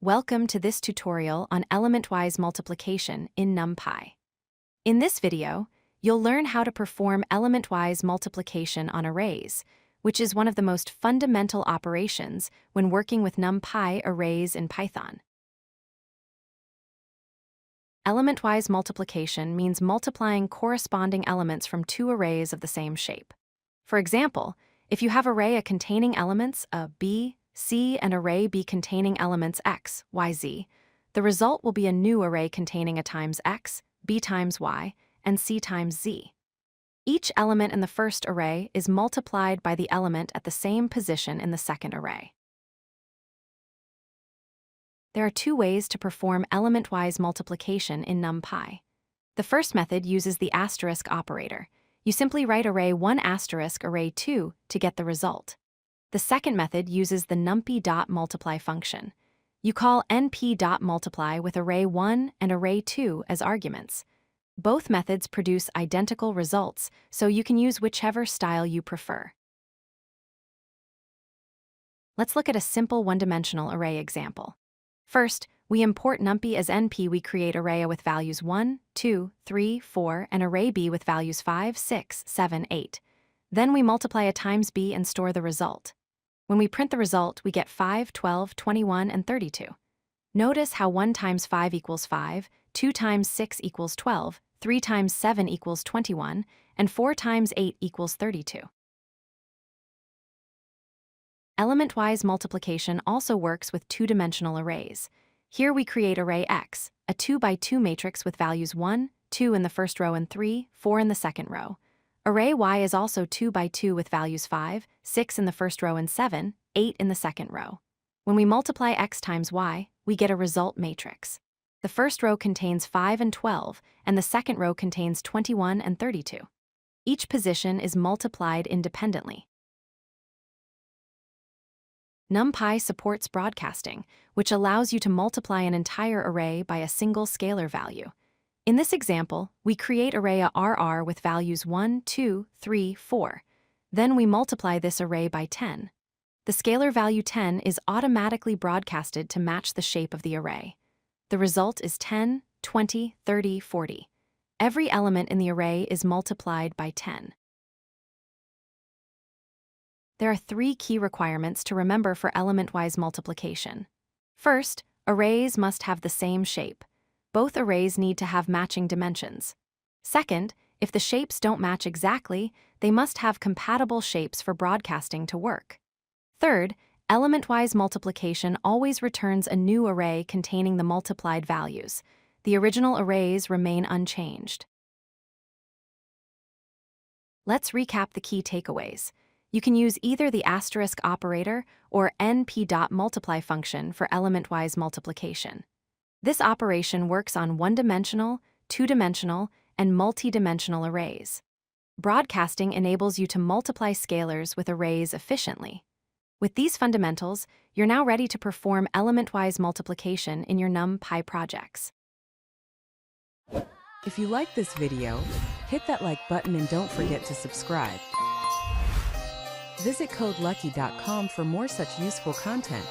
Welcome to this tutorial on element-wise multiplication in NumPy. In this video, you'll learn how to perform element-wise multiplication on arrays, which is one of the most fundamental operations when working with NumPy arrays in Python. Element-wise multiplication means multiplying corresponding elements from two arrays of the same shape. For example, if you have array A containing elements A, B, C, and array B containing elements X, Y, Z, the result will be a new array containing A times X, B times Y, and C times Z. Each element in the first array is multiplied by the element at the same position in the second array. There are two ways to perform element-wise multiplication in NumPy. The first method uses the asterisk operator. You simply write array 1 asterisk array 2 to get the result. The second method uses the np.multiply function. You call np.multiply with array 1 and array 2 as arguments. Both methods produce identical results, so you can use whichever style you prefer. Let's look at a simple one-dimensional array example. First, we import numpy as np. We create array A with values 1, 2, 3, 4, and array B with values 5, 6, 7, 8. Then we multiply A times B and store the result. When we print the result, we get 5, 12, 21, and 32. Notice how 1 times 5 equals 5, 2 times 6 equals 12, 3 times 7 equals 21, and 4 times 8 equals 32. Element-wise multiplication also works with two-dimensional arrays. Here we create array X, a 2 by 2 matrix with values 1, 2 in the first row and 3, 4 in the second row. Array Y is also 2 by 2 with values 5, 6 in the first row and 7, 8 in the second row. When we multiply X times Y, we get a result matrix. The first row contains 5 and 12, and the second row contains 21 and 32. Each position is multiplied independently. NumPy supports broadcasting, which allows you to multiply an entire array by a single scalar value. In this example, we create array RR with values 1, 2, 3, 4. Then we multiply this array by 10. The scalar value 10 is automatically broadcasted to match the shape of the array. The result is 10, 20, 30, 40. Every element in the array is multiplied by 10. There are 3 key requirements to remember for element-wise multiplication. First, arrays must have the same shape. Both arrays need to have matching dimensions. Second, if the shapes don't match exactly, they must have compatible shapes for broadcasting to work. Third, element-wise multiplication always returns a new array containing the multiplied values. The original arrays remain unchanged. Let's recap the key takeaways. You can use either the asterisk operator or np.multiply function for element-wise multiplication. This operation works on one-dimensional, two-dimensional, and multi-dimensional arrays. Broadcasting enables you to multiply scalars with arrays efficiently. With these fundamentals, you're now ready to perform element-wise multiplication in your NumPy projects. If you like this video, hit that like button and don't forget to subscribe. Visit codelucky.com for more such useful content.